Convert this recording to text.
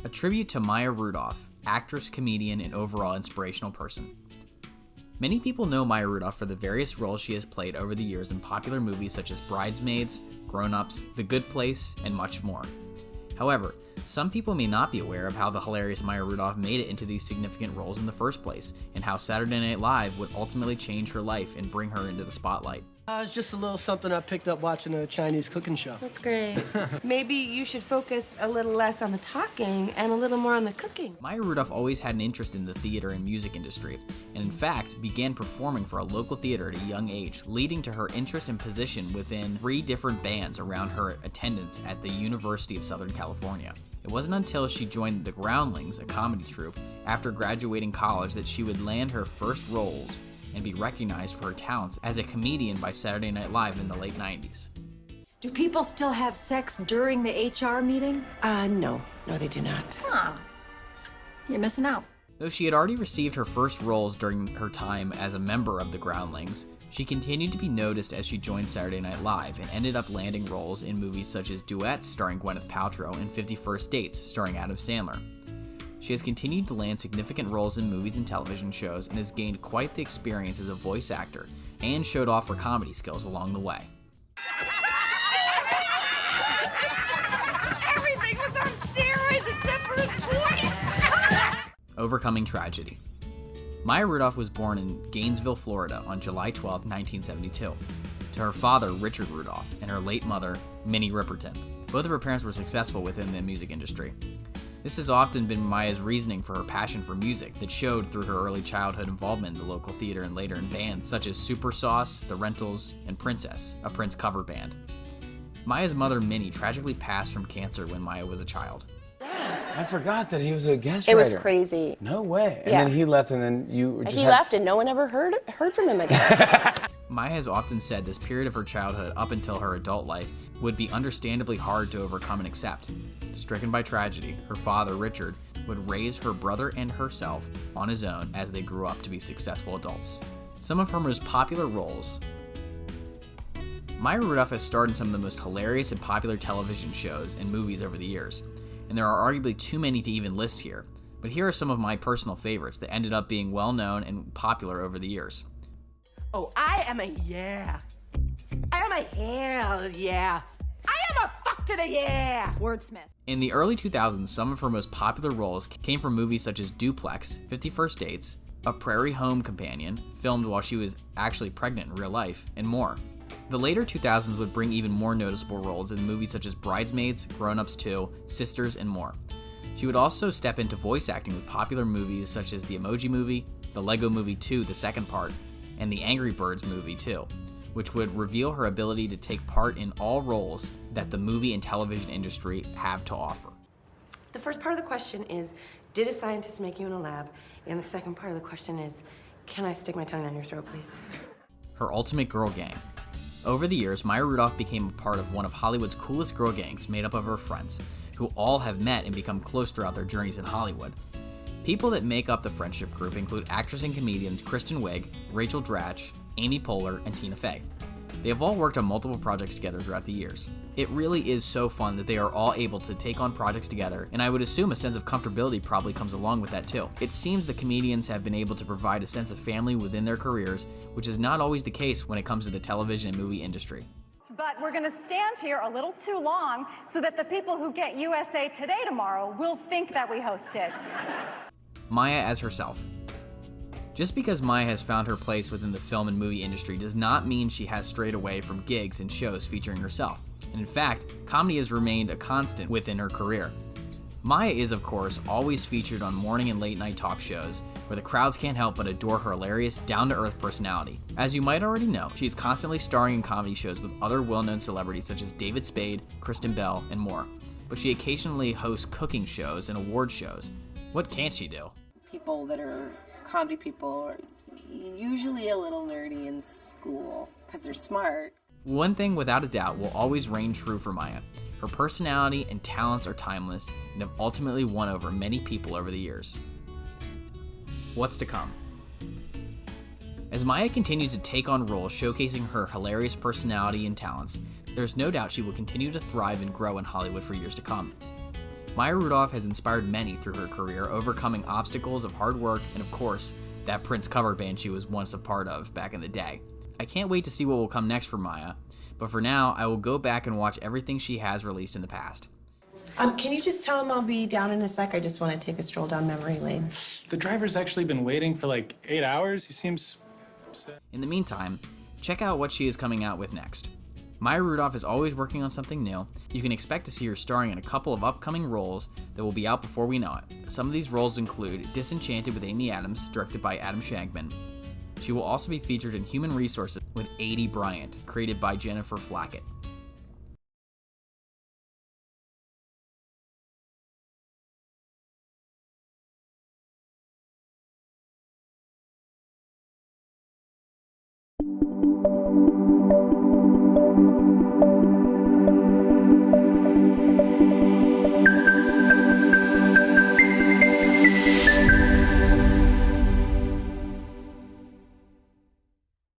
A tribute to Maya Rudolph, actress, comedian, and overall inspirational person. Many people know Maya Rudolph for the various roles she has played over the years in popular movies such as Bridesmaids, Grown Ups, The Good Place, and much more. However, some people may not be aware of how the hilarious Maya Rudolph made it into these significant roles in the first place, and how Saturday Night Live would ultimately change her life and bring her into the spotlight. It's just a little something I picked up watching a Chinese cooking show. That's great. Maybe you should focus a little less on the talking and a little more on the cooking. Maya Rudolph always had an interest in the theater and music industry, and in fact began performing for a local theater at a young age, leading to her interest and position within 3 different bands around her attendance at the University of Southern California. It wasn't until she joined the Groundlings, a comedy troupe, after graduating college that she would land her first roles and be recognized for her talents as a comedian by Saturday Night Live in the late 90s. Do people still have sex during the HR meeting? No, they do not. Huh. You're missing out. Though she had already received her first roles during her time as a member of the Groundlings, she continued to be noticed as she joined Saturday Night Live and ended up landing roles in movies such as Duets starring Gwyneth Paltrow and 50 First Dates starring Adam Sandler. She has continued to land significant roles in movies and television shows and has gained quite the experience as a voice actor and showed off her comedy skills along the way. Everything was on steroids except for his voice. Overcoming tragedy. Maya Rudolph was born in Gainesville, Florida on July 12, 1972, to her father, Richard Rudolph, and her late mother, Minnie Ripperton. Both of her parents were successful within the music industry. This has often been Maya's reasoning for her passion for music that showed through her early childhood involvement in the local theater and later in bands such as Super Sauce, The Rentals, and Princess, a Prince cover band. Maya's mother, Minnie, tragically passed from cancer when Maya was a child. I forgot that he was a guest It writer. was crazy. No way. And Yeah. then he left, and then you just He left and no one ever heard from him again. Maya has often said this period of her childhood up until her adult life would be understandably hard to overcome and accept. Stricken by tragedy, her father, Richard, would raise her brother and herself on his own as they grew up to be successful adults. Some of her most popular roles. Maya Rudolph has starred in some of the most hilarious and popular television shows and movies over the years, and there are arguably too many to even list here, but here are some of my personal favorites that ended up being well known and popular over the years. Oh, I am a yeah. I am a hell yeah. I am a fuck to the yeah. Wordsmith. In the early 2000s, some of her most popular roles came from movies such as Duplex, 50 First Dates, A Prairie Home Companion, filmed while she was actually pregnant in real life, and more. The later 2000s would bring even more noticeable roles in movies such as Bridesmaids, Grown Ups 2, Sisters, and more. She would also step into voice acting with popular movies such as The Emoji Movie, The Lego Movie 2, the second part, and The Angry Birds Movie 2, which would reveal her ability to take part in all roles that the movie and television industry have to offer. The first part of the question is, did a scientist make you in a lab? And the second part of the question is, can I stick my tongue down your throat, please? Her ultimate girl gang. Over the years, Maya Rudolph became a part of one of Hollywood's coolest girl gangs made up of her friends, who all have met and become close throughout their journeys in Hollywood. People that make up the friendship group include actress and comedians Kristen Wiig, Rachel Dratch, Amy Poehler, and Tina Fey. They have all worked on multiple projects together throughout the years. It really is so fun that they are all able to take on projects together, and I would assume a sense of comfortability probably comes along with that too. It seems the comedians have been able to provide a sense of family within their careers, which is not always the case when it comes to the television and movie industry. But we're going to stand here a little too long so that the people who get USA Today tomorrow will think that we hosted. Maya as herself. Just because Maya has found her place within the film and movie industry does not mean she has strayed away from gigs and shows featuring herself. And in fact, comedy has remained a constant within her career. Maya is, of course, always featured on morning and late night talk shows, where the crowds can't help but adore her hilarious, down-to-earth personality. As you might already know, she is constantly starring in comedy shows with other well-known celebrities such as David Spade, Kristen Bell, and more. But she occasionally hosts cooking shows and award shows. What can't she do? People that are comedy people, or usually a little nerdy in school because they're smart. One thing without a doubt will always reign true for Maya. Her personality and talents are timeless and have ultimately won over many people over the years. What's to come? As Maya continues to take on roles showcasing her hilarious personality and talents, there's no doubt she will continue to thrive and grow in Hollywood for years to come. Maya Rudolph has inspired many through her career, overcoming obstacles of hard work and, of course, that Prince cover band she was once a part of back in the day. I can't wait to see what will come next for Maya, but for now, I will go back and watch everything she has released in the past. Can you just tell him I'll be down in a sec? I just want to take a stroll down memory lane. The driver's actually been waiting for like 8 hours. He seems upset. In the meantime, check out what she is coming out with next. Maya Rudolph is always working on something new. You can expect to see her starring in a couple of upcoming roles that will be out before we know it. Some of these roles include Disenchanted with Amy Adams, directed by Adam Shankman. She will also be featured in Human Resources with A.D. Bryant, created by Jennifer Flackett.